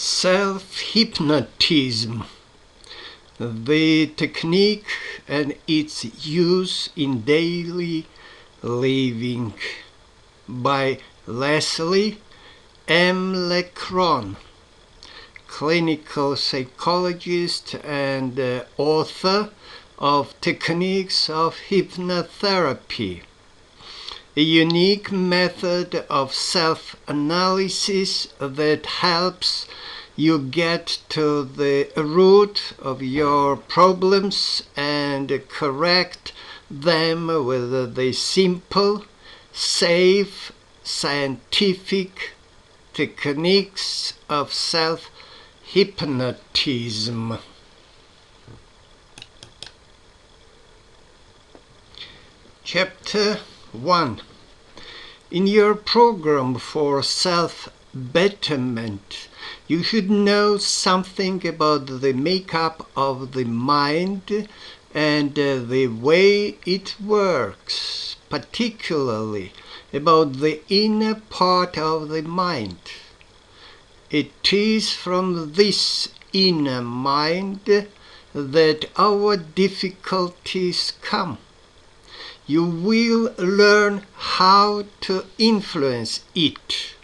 Self-hypnotism, the technique and its use in daily living, by L.M.Lecron, clinical psychologist and author of Techniques of Hypnotherapy, a unique method of self-analysis that helps you get to the root of your problems and correct them with the simple, safe, scientific techniques of self-hypnotism. Chapter 1. In your program for self-betterment, you should know something about the makeup of the mind and the way it works, particularly about the inner part of the mind. It is from this inner mind that our difficulties come. You will learn how to influence it.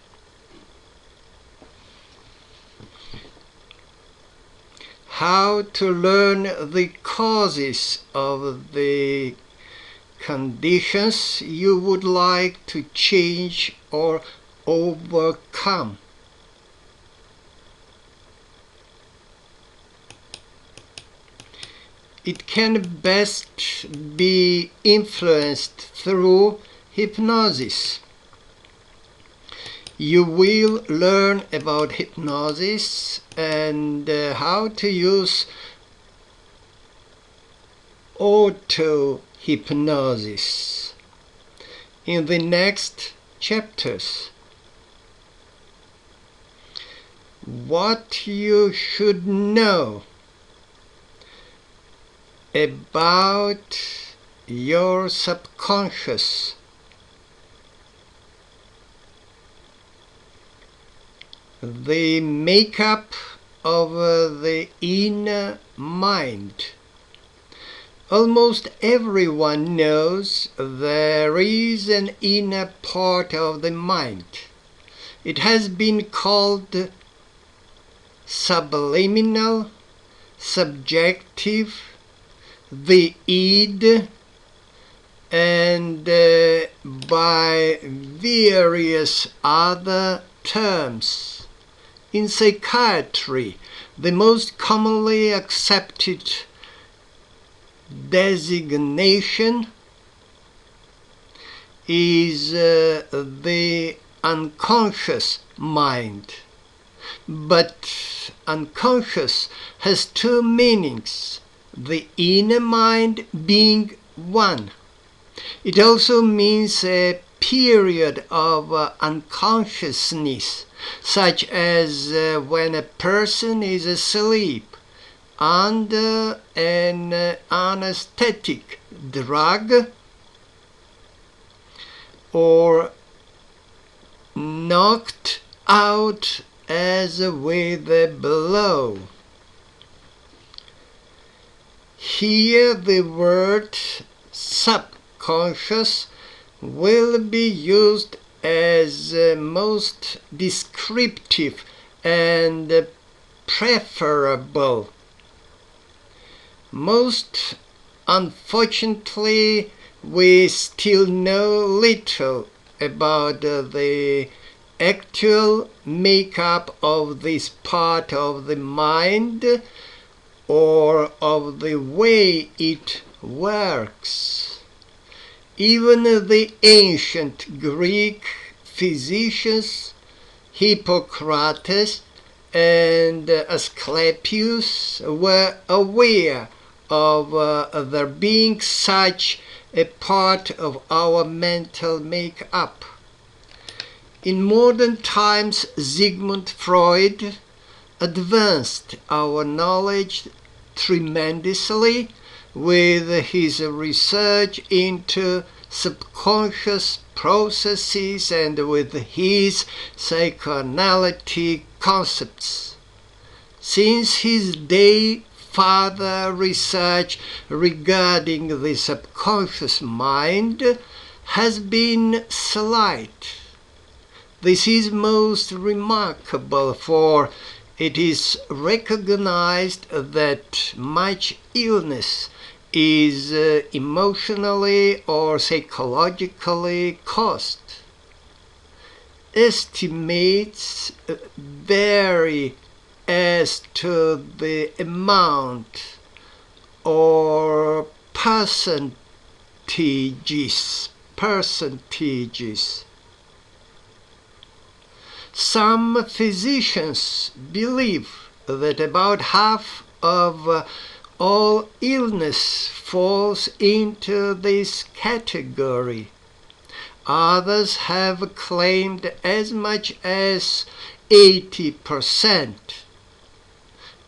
How to learn the causes of the conditions you would like to change or overcome. It can best be influenced through hypnosis. You will learn about hypnosis and how to use auto-hypnosis in the next chapters. What you should know about your subconscious. The makeup of the inner mind. Almost everyone knows there is an inner part of the mind. It has been called subliminal, subjective, the id, and by various other terms. In psychiatry, the most commonly accepted designation is the unconscious mind. But unconscious has two meanings, the inner mind being one. It also means a period of unconsciousness, such as when a person is asleep under an anesthetic drug or knocked out as with a blow. Here the word subconscious will be used as most descriptive and preferable. Most unfortunately, we still know little about the actual makeup of this part of the mind or of the way it works. Even the ancient Greek physicians, Hippocrates and Asclepius, were aware of there being such a part of our mental make-up. In modern times, Sigmund Freud advanced our knowledge tremendously with his research into subconscious processes and with his psychoanalytic concepts. since his day, further research regarding the subconscious mind has been slight. This is most remarkable, for it is recognized that much illness is emotionally or psychologically caused. Estimates vary as to the amount or percentages. Some physicians believe that about half of all illness falls into this category. Others have claimed as much as 80%.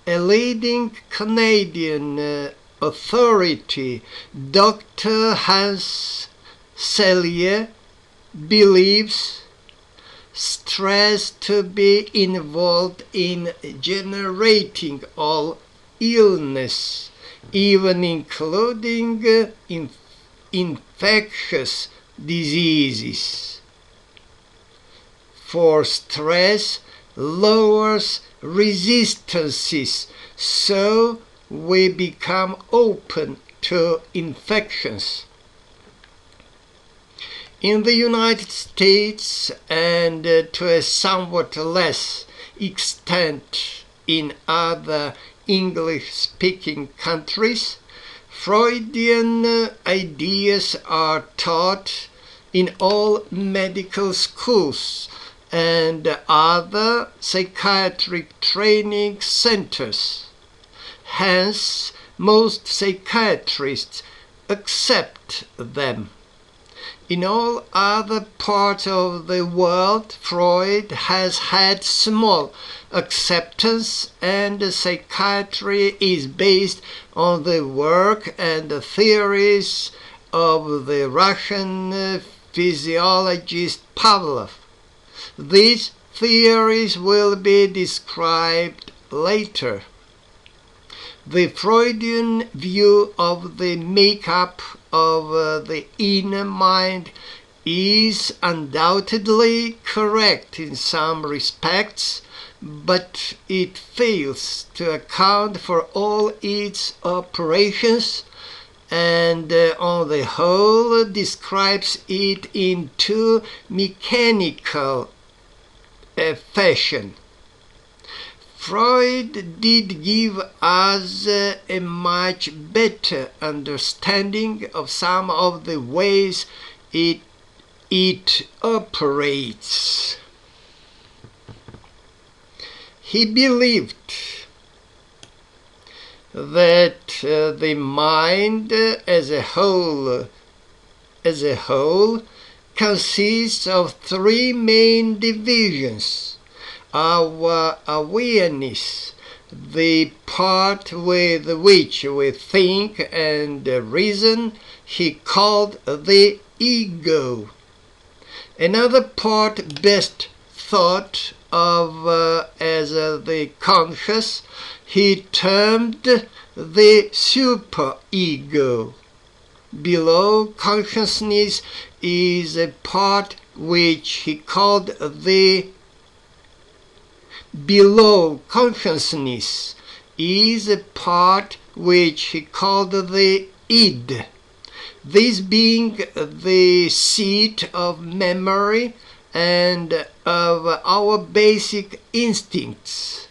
A leading Canadian authority, Dr. Hans Selye, believes stress to be involved in generating all illness, even including infectious diseases. For stress lowers resistances, so we become open to infections. In the United States, and to a somewhat less extent in other English-speaking countries, Freudian ideas are taught in all medical schools and other psychiatric training centers. Hence, most psychiatrists accept them. In all other parts of the world, Freud has had small acceptance, and psychiatry is based on the work and the theories of the Russian physiologist Pavlov. These theories will be described later. The Freudian view of the makeup of the inner mind is undoubtedly correct in some respects, but it fails to account for all its operations, and on the whole describes it in too mechanical a fashion. Freud did give us a much better understanding of some of the ways it operates. He believed that the mind as a whole consists of three main divisions: our awareness, the part with which we think and reason, he called the ego. Another part best thought of as the conscious, he termed the superego. Below consciousness is a part which he called the Below consciousness is a part which he called the id, this being the seat of memory and of our basic instincts.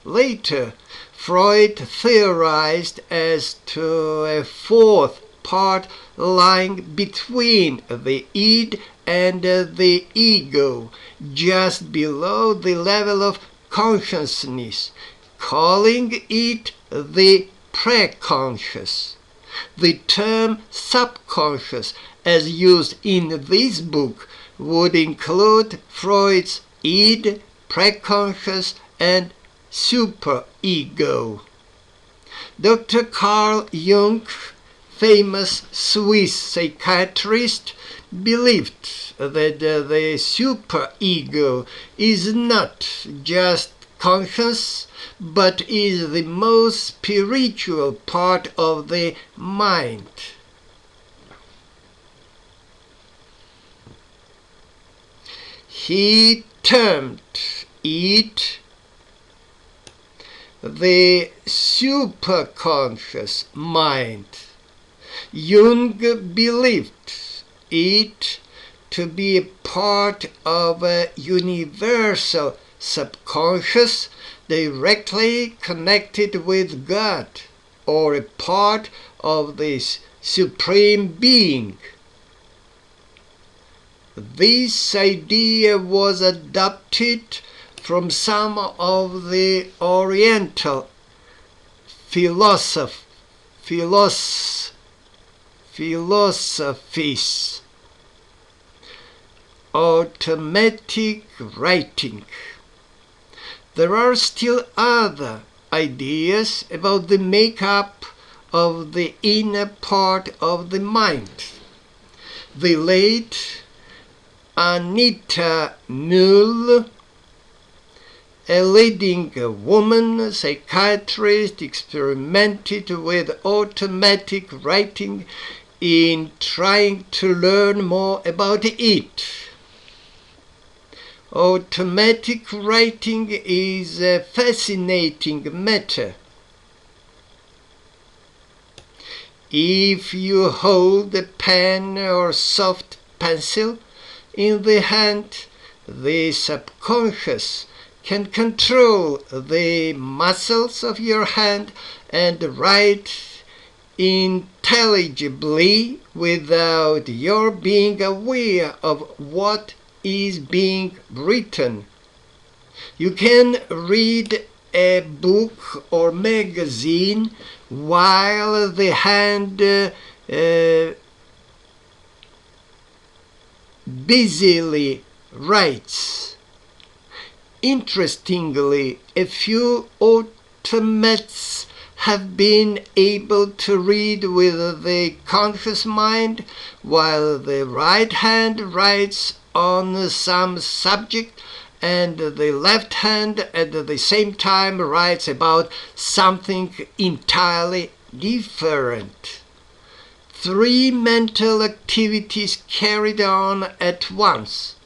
Later, Freud theorized as to a fourth part lying between the id and the ego, just below the level of consciousness, calling it the preconscious. The term subconscious, as used in this book, would include Freud's id, preconscious, and superego. Dr. Carl Jung, famous Swiss psychiatrist, believed that the superego is not just conscious, but is the most spiritual part of the mind. He termed it the superconscious mind. Jung believed it to be a part of a universal subconscious directly connected with God, or a part of this supreme being. This idea was adopted from some of the Oriental philosophies. Automatic writing. There are still other ideas about the makeup of the inner part of the mind. The late Anita Mull, a leading woman psychiatrist, experimented with automatic writing in trying to learn more about it. Automatic writing is a fascinating matter. If you hold a pen or soft pencil in the hand, the subconscious can control the muscles of your hand and write intelligibly without your being aware of what is being written. You can read a book or magazine while the hand busily writes. Interestingly, a few automates have been able to read with the conscious mind while the right hand writes on some subject and the left hand at the same time writes about something entirely different. 3 mental activities carried on at once.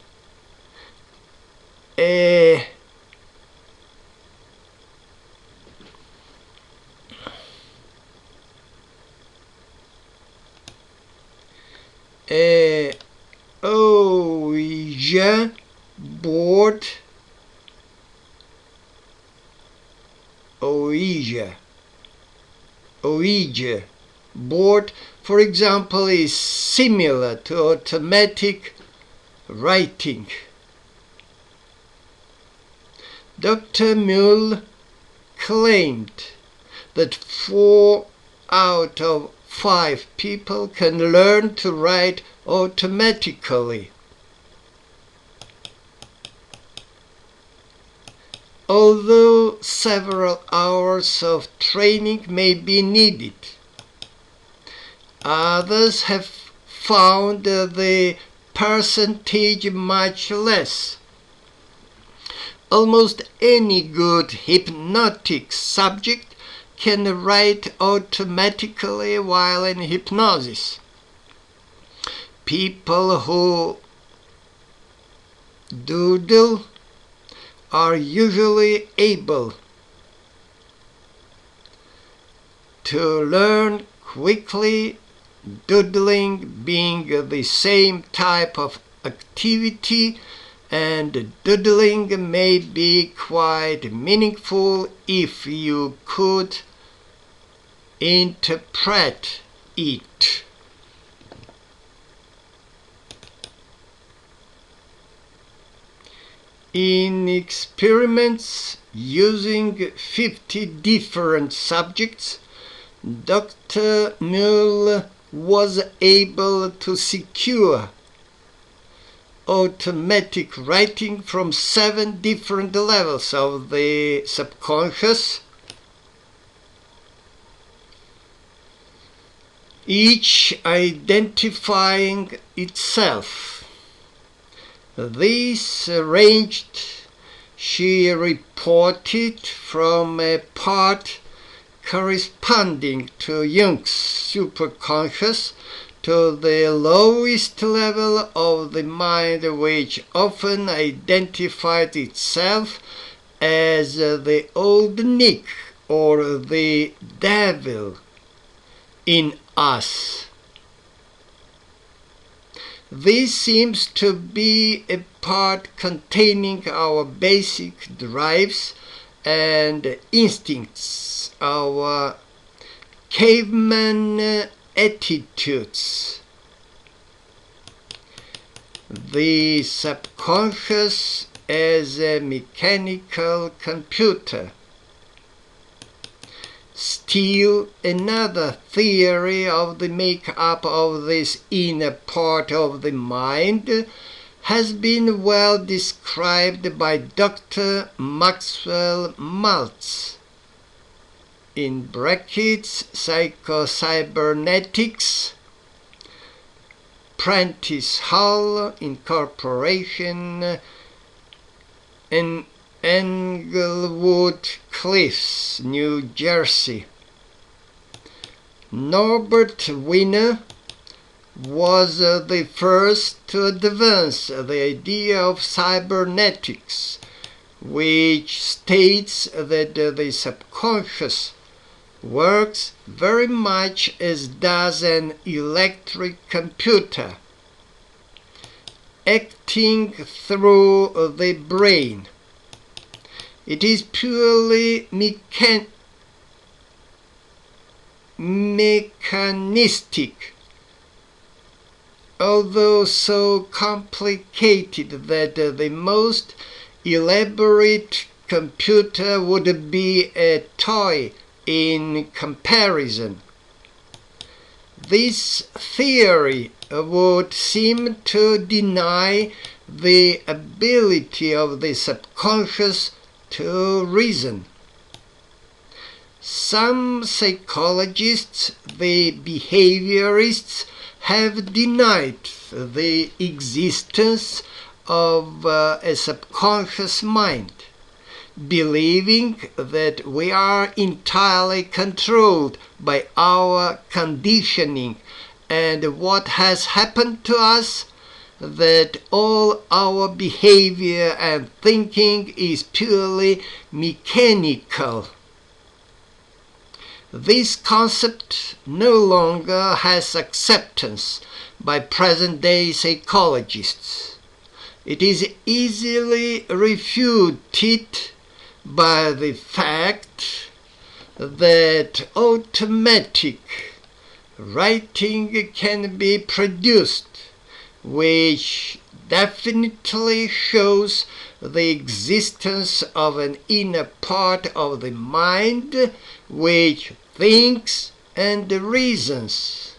Ouija board. Ouija board, for example, is similar to automatic writing. Dr. Mull claimed that 4 out of 5 people can learn to write automatically. Although several hours of training may be needed, others have found the percentage much less. Almost any good hypnotic subject can write automatically while in hypnosis. People who doodle are usually able to learn quickly, doodling being the same type of activity, and doodling may be quite meaningful if you could interpret it. In experiments using 50 different subjects, Dr. Mull was able to secure automatic writing from 7 different levels of the subconscious, each identifying itself. This arranged she reported from a part corresponding to Jung's superconscious to the lowest level of the mind, which often identified itself as the old Nick or the devil in us. This seems to be a part containing our basic drives and instincts, our caveman attitudes. The subconscious as a mechanical computer. Still another theory of the make-up of this inner part of the mind has been well described by Dr. Maxwell Maltz in brackets Psychocybernetics, Prentice Hall Incorporation, in Englewood Cliffs, New Jersey. Norbert Wiener was the first to advance the idea of cybernetics, which states that the subconscious works very much as does an electric computer, acting through the brain. It is purely mechanistic, although so complicated that the most elaborate computer would be a toy in comparison. This theory would seem to deny the ability of the subconscious to reason. Some psychologists, the behaviorists, have denied the existence of a subconscious mind, believing that we are entirely controlled by our conditioning and what has happened to us, that all our behavior and thinking is purely mechanical. This concept no longer has acceptance by present-day psychologists. It is easily refuted by the fact that automatic writing can be produced, which definitely shows the existence of an inner part of the mind which thinks and reasons.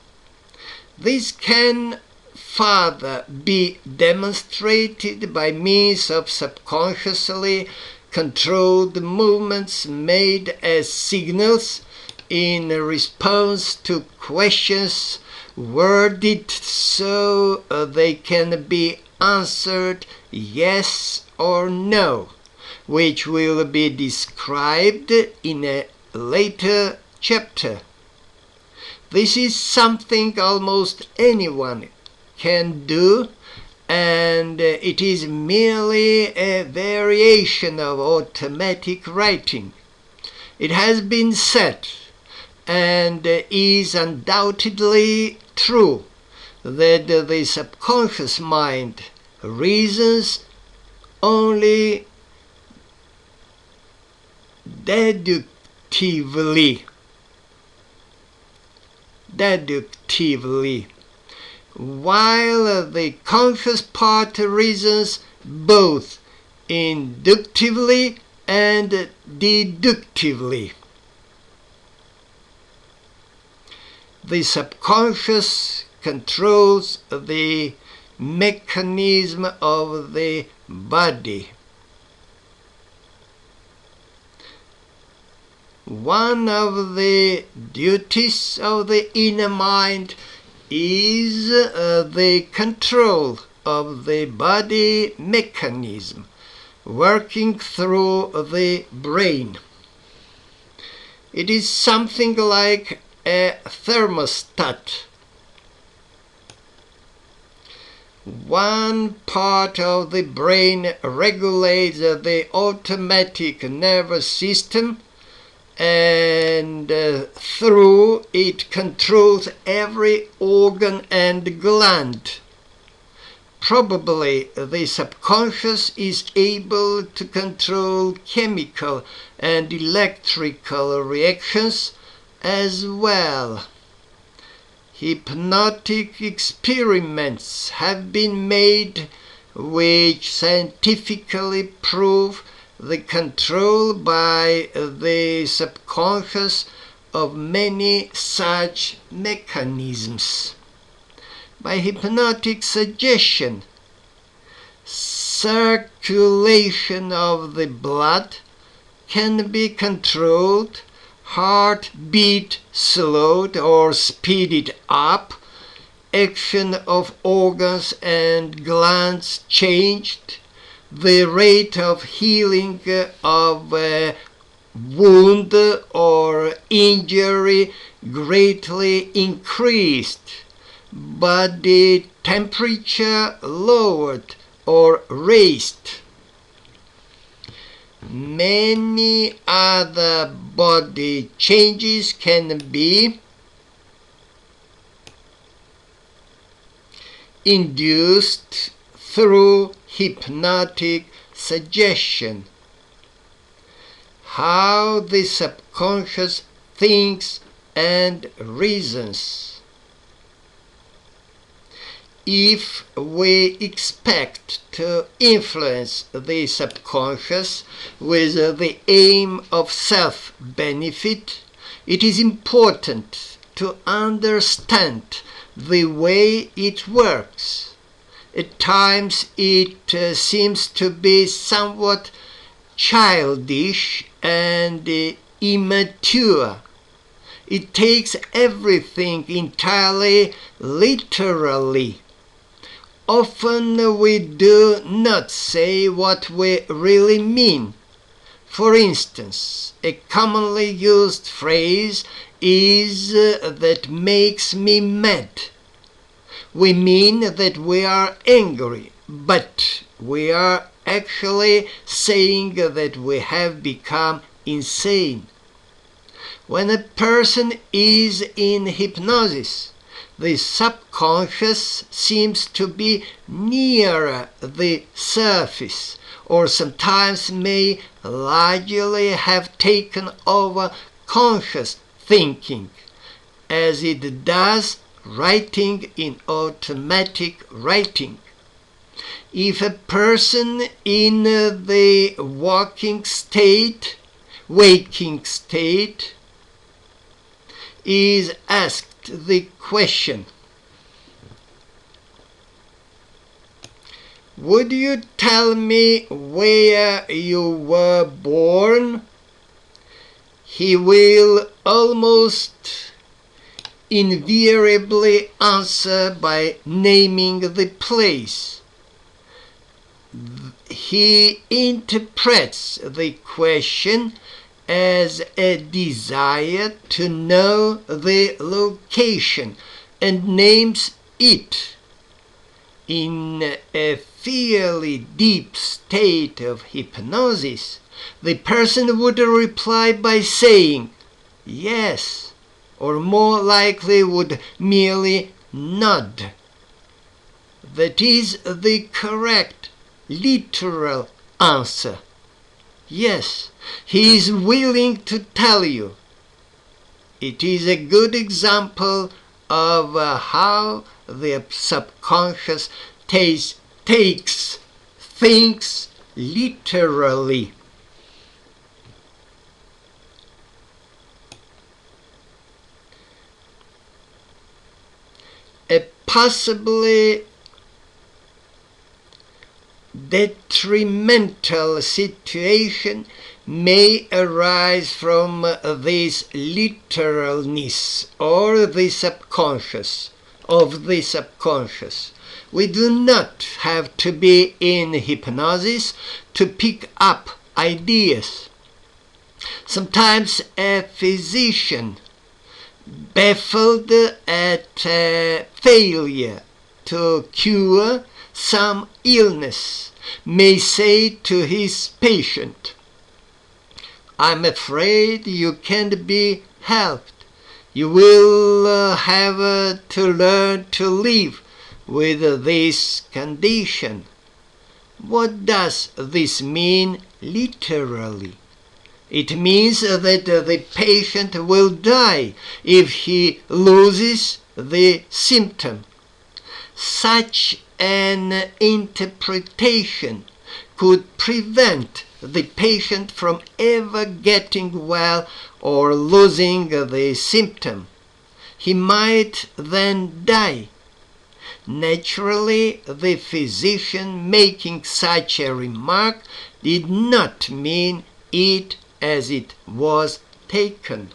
This can further be demonstrated by means of subconsciously controlled movements made as signals in response to questions worded so they can be answered yes or no, which will be described in a later chapter. This is something almost anyone can do, and it is merely a variation of automatic writing. It has been said, and is undoubtedly true, that the subconscious mind reasons only deductively, while the conscious part reasons both inductively and deductively. The subconscious controls the mechanism of the body. One of the duties of the inner mind is the control of the body mechanism, working through the brain. It is something like a thermostat. One part of the brain regulates the automatic nervous system, and through it controls every organ and gland. Probably the subconscious is able to control chemical and electrical reactions as well. Hypnotic experiments have been made which scientifically prove the control by the subconscious of many such mechanisms. By hypnotic suggestion, circulation of the blood can be controlled, heartbeat slowed or speeded up, action of organs and glands changed, the rate of healing of a wound or injury greatly increased, body temperature lowered or raised. Many other body changes can be induced through hypnotic suggestion. How the subconscious thinks and reasons. If we expect to influence the subconscious with the aim of self-benefit, it is important to understand the way it works. At times it seems to be somewhat childish and immature. It takes everything entirely literally. Often we do not say what we really mean. For instance, a commonly used phrase is "that makes me mad." We mean that we are angry, but we are actually saying that we have become insane. When a person is in hypnosis, the subconscious seems to be nearer the surface, or sometimes may largely have taken over conscious thinking, as it does writing in automatic writing. If a person in the waking state is asked the question, "Would you tell me where you were born?" he will almost invariably answer by naming the place. He interprets the question as a desire to know the location and names it. In a fairly deep state of hypnosis, the person would reply by saying yes, or more likely would merely nod. That is the correct, literal answer. Yes, he is willing to tell you. It is a good example of how the subconscious takes things literally. A possibly detrimental situation may arise from this literalness of the subconscious, We do not have to be in hypnosis to pick up ideas. Sometimes a physician, baffled at failure to cure some illness, may say to his patient, "I'm afraid you can't be helped. You will have to learn to live with this condition." What does this mean literally? It means that the patient will die if he loses the symptom. Such an interpretation could prevent the patient from ever getting well or losing the symptom. He might then die. Naturally, the physician making such a remark did not mean it as it was taken.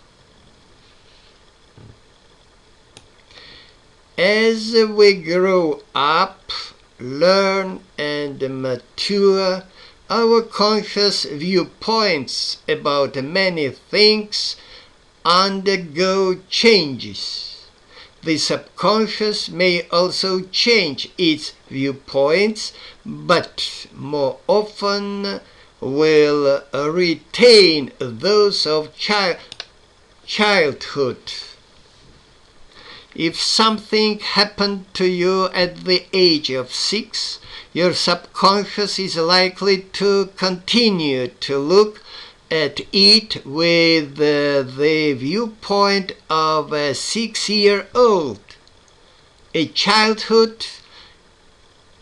As we grow up, learn and mature, our conscious viewpoints about many things undergo changes. The subconscious may also change its viewpoints, but more often will retain those of childhood. If something happened to you at the age of 6, your subconscious is likely to continue to look at it with the viewpoint of a 6-year-old. A childhood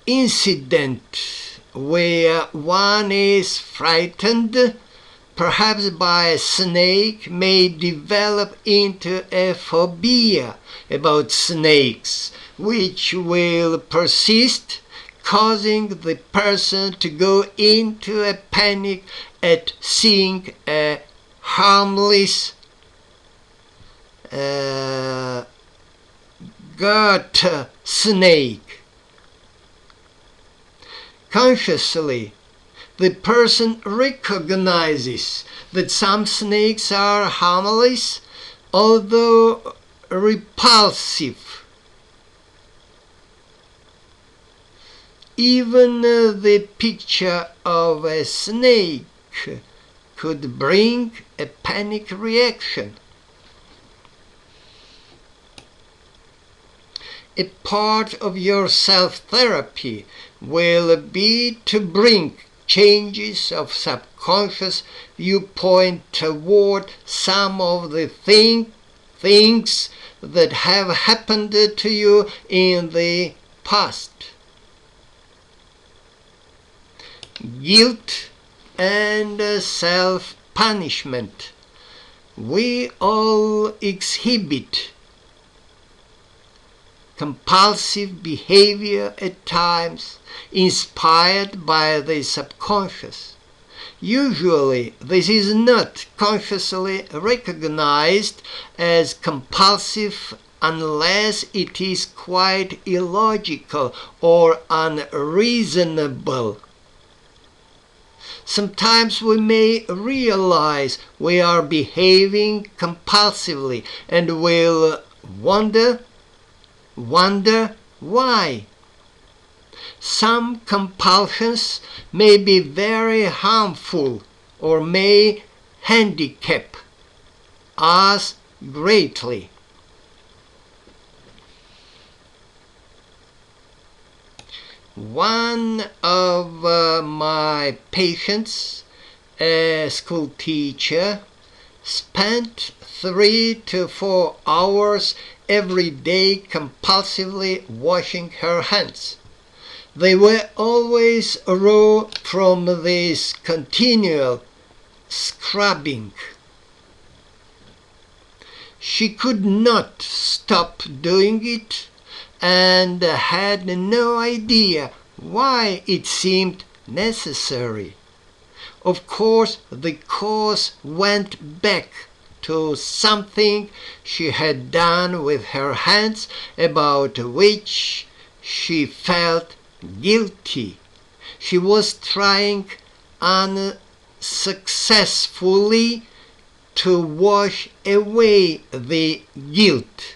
incident where one is frightened, perhaps by a snake, may develop into a phobia about snakes, which will persist, causing the person to go into a panic at seeing a harmless garter snake. Consciously, the person recognizes that some snakes are harmless, although repulsive. Even the picture of a snake could bring a panic reaction. A part of your self-therapy will be to bring changes of subconscious viewpoint toward some of the things that have happened to you in the past. Guilt and self-punishment. We all exhibit compulsive behavior at times, inspired by the subconscious. Usually, this is not consciously recognized as compulsive unless it is quite illogical or unreasonable. Sometimes we may realize we are behaving compulsively and will wonder why. Some compulsions may be very harmful or may handicap us greatly. One of my patients, a school teacher, spent 3 to 4 hours every day compulsively washing her hands. They were always raw from this continual scrubbing. She could not stop doing it and had no idea why it seemed necessary. Of course, the cause went back to something she had done with her hands about which she felt guilty. She was trying unsuccessfully to wash away the guilt.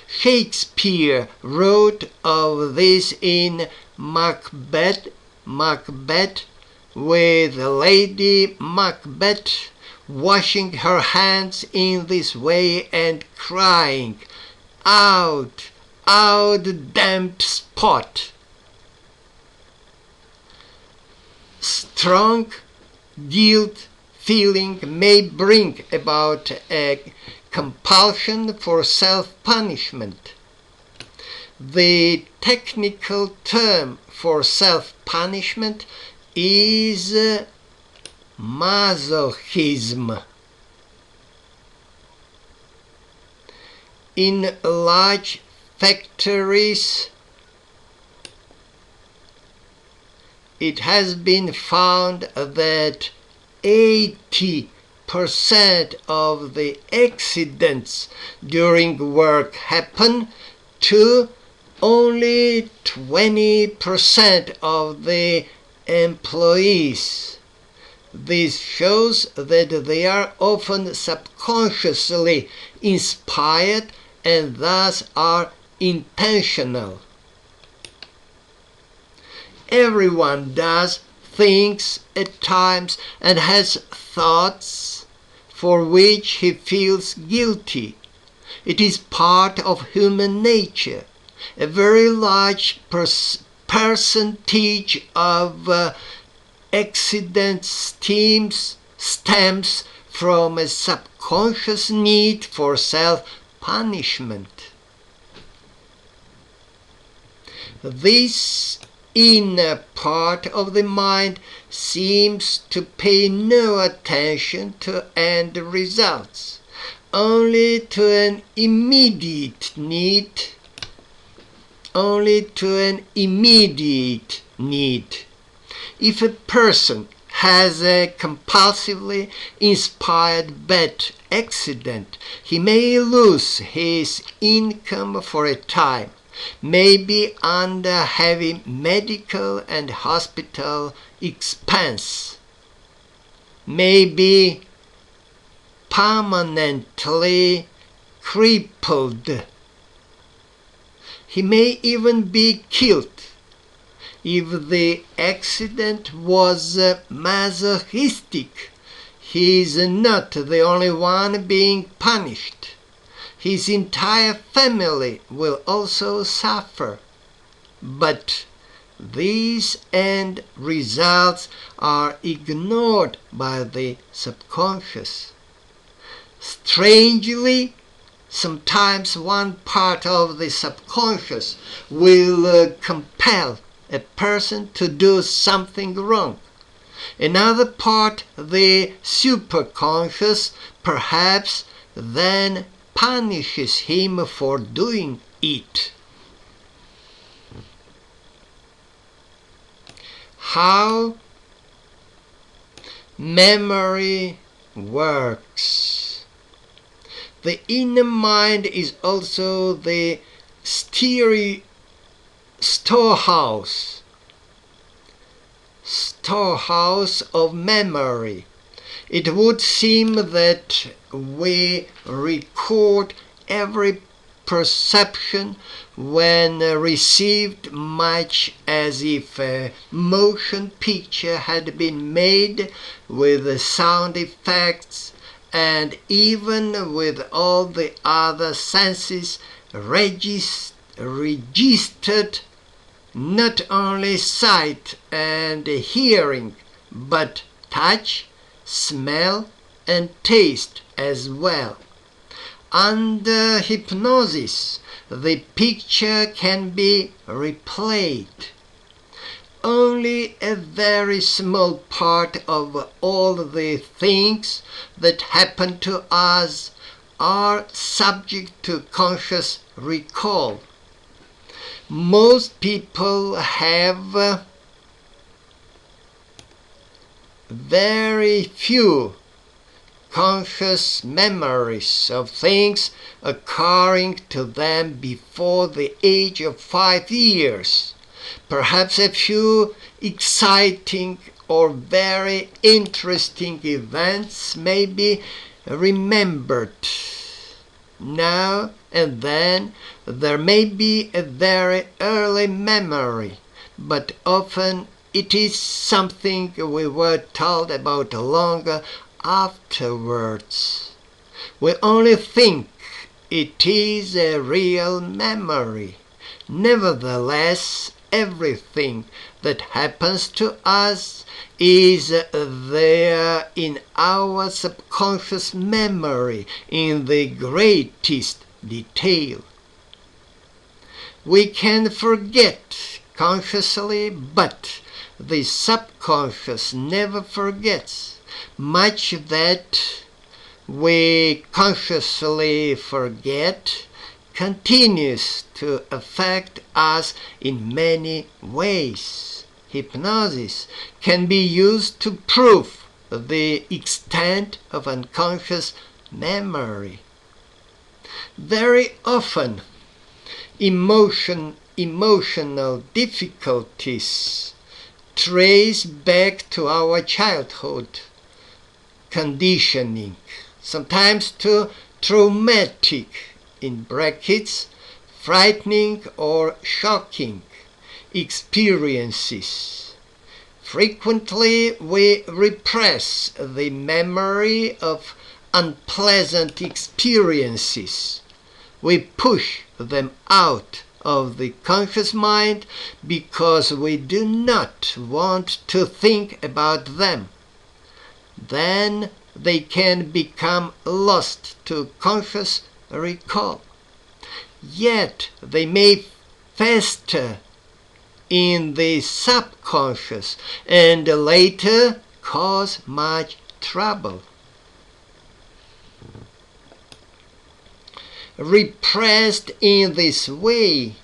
Shakespeare wrote of this in Macbeth, with Lady Macbeth washing her hands in this way and crying, "Out, out, damp spot!" Strong guilt feeling may bring about a compulsion for self-punishment. The technical term for self-punishment is masochism. In large factories, it has been found that 80% of the accidents during work happen to only 20% of the employees. This shows that they are often subconsciously inspired and thus are intentional. Everyone does things at times and has thoughts for which he feels guilty. It is part of human nature. A very large percentage of accident stems from a subconscious need for self-punishment. This inner part of the mind seems to pay no attention to end results, only to an immediate need. If a person has a compulsively inspired bad accident, he may lose his income for a time, may be under heavy medical and hospital expense, may be permanently crippled. He may even be killed. If the accident was masochistic, he is not the only one being punished. His entire family will also suffer. But these end results are ignored by the subconscious. Strangely, sometimes one part of the subconscious will compel a person to do something wrong. Another part, the superconscious, perhaps then punishes him for doing it. How memory works. The inner mind is also the storehouse of memory. It would seem that we record every perception when received much as if a motion picture had been made with sound effects, and even with all the other senses registered, not only sight and hearing, but touch, smell, and taste as well. Under hypnosis, the picture can be replayed. Only a very small part of all the things that happen to us are subject to conscious recall. Most people have very few subconscious memories of things occurring to them before the age of 5 years. Perhaps a few exciting or very interesting events may be remembered. Now and then there may be a very early memory, but often it is something we were told about longer afterwards. We only think it is a real memory. Nevertheless, everything that happens to us is there in our subconscious memory in the greatest detail. We can forget consciously, but the subconscious never forgets. Much that we consciously forget continues to affect us in many ways. Hypnosis can be used to prove the extent of unconscious memory. Very often, emotional difficulties trace back to our childhood conditioning, sometimes to traumatic, in brackets, frightening or shocking experiences. Frequently we repress the memory of unpleasant experiences. We push them out of the conscious mind because we do not want to think about them. Then they can become lost to conscious recall. Yet they may fester in the subconscious and later cause much trouble. Repressed in this way,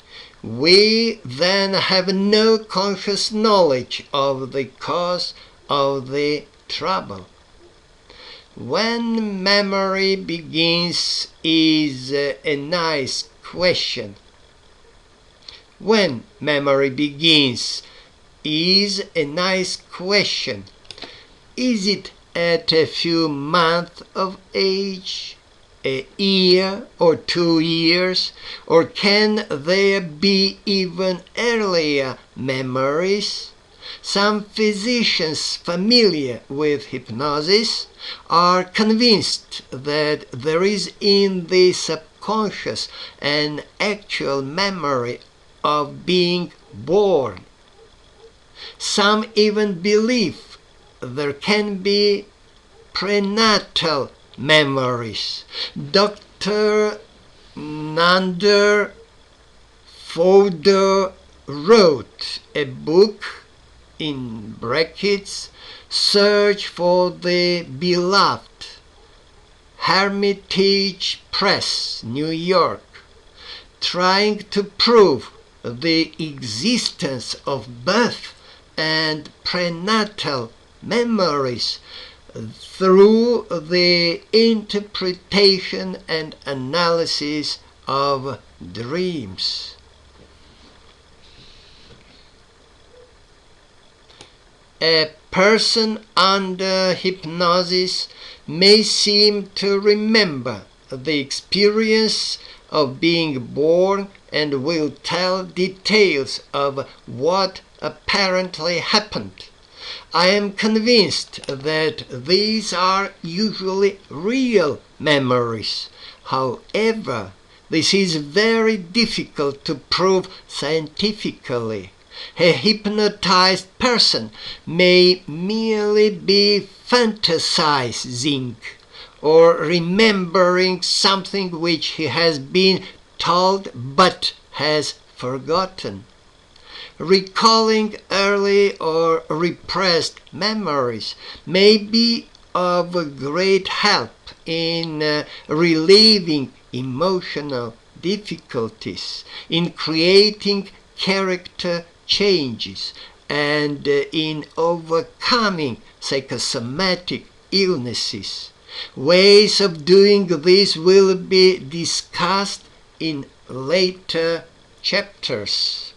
we then have no conscious knowledge of the cause of the trouble. When memory begins is a nice question. When memory begins is a nice question. Is it at a few months of age, a year or 2 years, or can there be even earlier memories? Some physicians familiar with hypnosis are convinced that there is in the subconscious an actual memory of being born. Some even believe there can be prenatal memories. Dr. Nander Fodor wrote a book, in brackets, Search for the Beloved, Hermitage Press, New York, trying to prove the existence of birth and prenatal memories through the interpretation and analysis of dreams. A person under hypnosis may seem to remember the experience of being born and will tell details of what apparently happened. I am convinced that these are usually real memories. However, this is very difficult to prove scientifically. A hypnotized person may merely be fantasizing or remembering something which he has been told but has forgotten. Recalling early or repressed memories may be of great help in relieving emotional difficulties, in creating character changes, and in overcoming psychosomatic illnesses. Ways of doing this will be discussed in later chapters.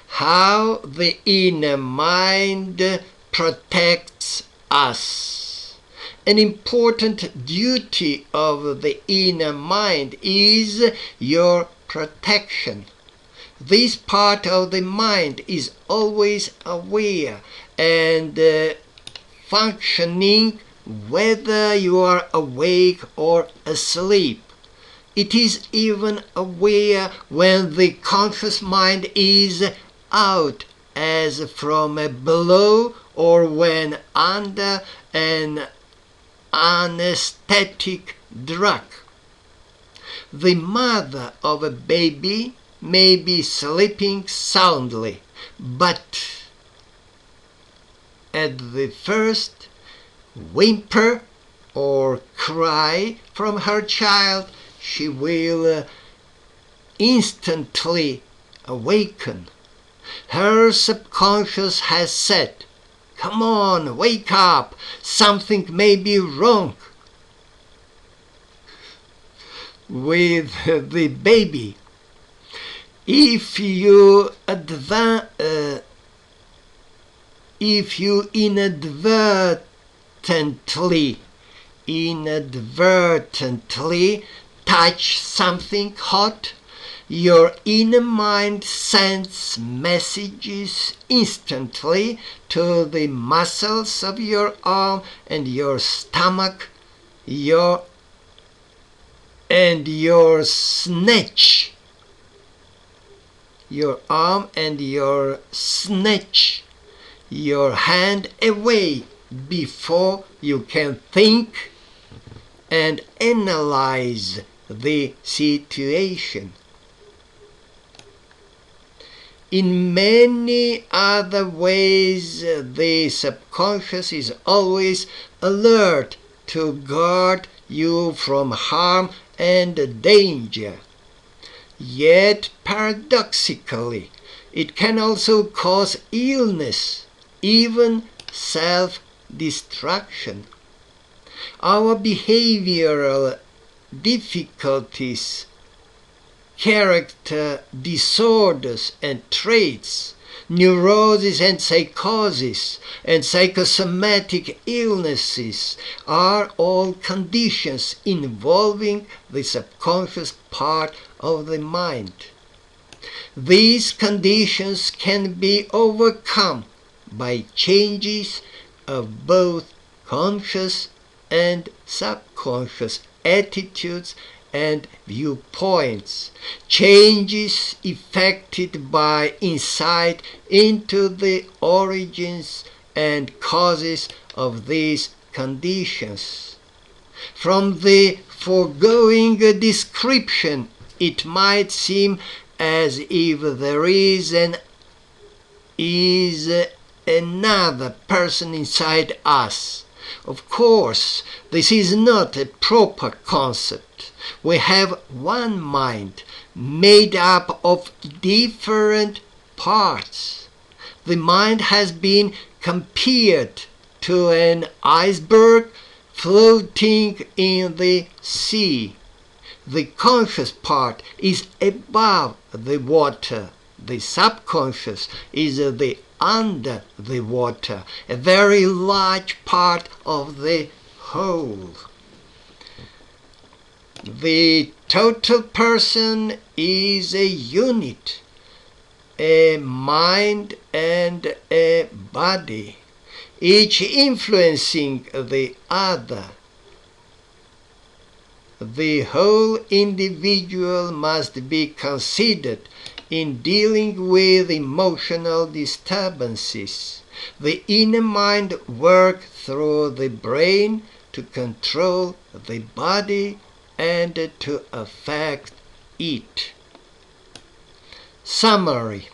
How the inner mind protects us. An important duty of the inner mind is your protection. This part of the mind is always aware and functioning whether you are awake or asleep. It is even aware when the conscious mind is out, as from a blow or when under an anesthetic drug. The mother of a baby may be sleeping soundly, but at the first whimper or cry from her child, she will instantly awaken. Her subconscious has said, "Come on, wake up, something may be wrong." With the baby, if you inadvertently touch something hot, your inner mind sends messages instantly to the muscles of your arm and your stomach, your arm and your snatch your hand away before you can think and analyze the situation. In many other ways, the subconscious is always alert to guard you from harm and danger. Yet, paradoxically, it can also cause illness, even self-destruction. Our behavioral difficulties, character disorders and traits, neurosis and psychosis, and psychosomatic illnesses are all conditions involving the subconscious part of the mind. These conditions can be overcome by changes of both conscious and subconscious attitudes and viewpoints, changes effected by insight into the origins and causes of these conditions. From the foregoing description, it might seem as if there is another person inside us. Of course, this is not a proper concept. We have one mind made up of different parts. The mind has been compared to an iceberg floating in the sea. The conscious part is above the water. The subconscious is under the water, a very large part of the whole. The total person is a unit, a mind and a body, each influencing the other. The whole individual must be considered in dealing with emotional disturbances. The inner mind works through the brain to control the body and to affect it. Summary.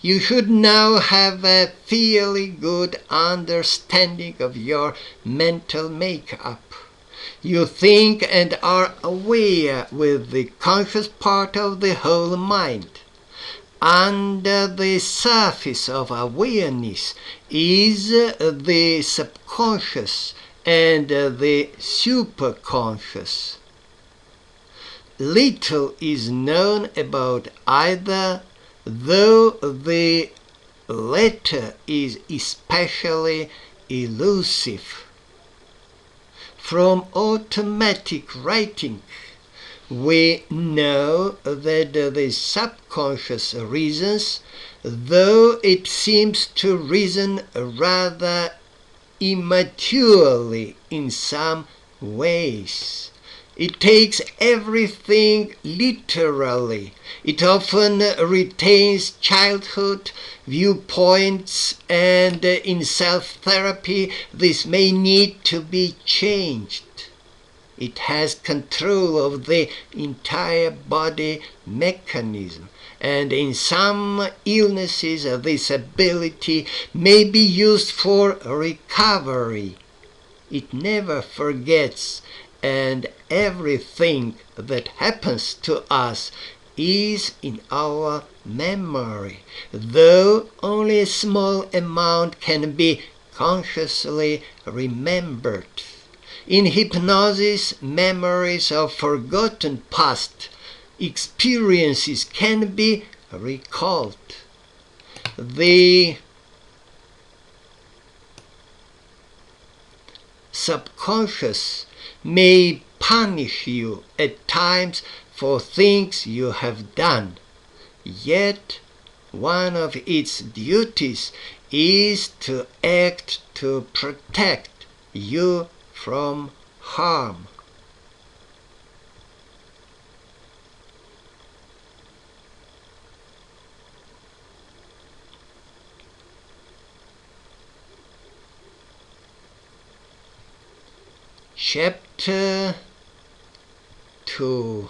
You should now have a fairly good understanding of your mental makeup. You think and are aware with the conscious part of the whole mind. under the surface of awareness is the subconscious and the superconscious. Little is known about either, though the latter is especially elusive. From automatic writing, we know that the subconscious reasons, though it seems to reason rather immaturely in some ways. It takes everything literally. It often retains childhood viewpoints, and in self-therapy this may need to be changed. It has control of the entire body mechanism, and in some illnesses this ability may be used for recovery. It never forgets, and everything that happens to us is in our memory, though only a small amount can be consciously remembered. In hypnosis, memories of forgotten past experiences can be recalled. The subconscious may punish you at times for things you have done, yet one of its duties is to act to protect you from harm. Chapter 2.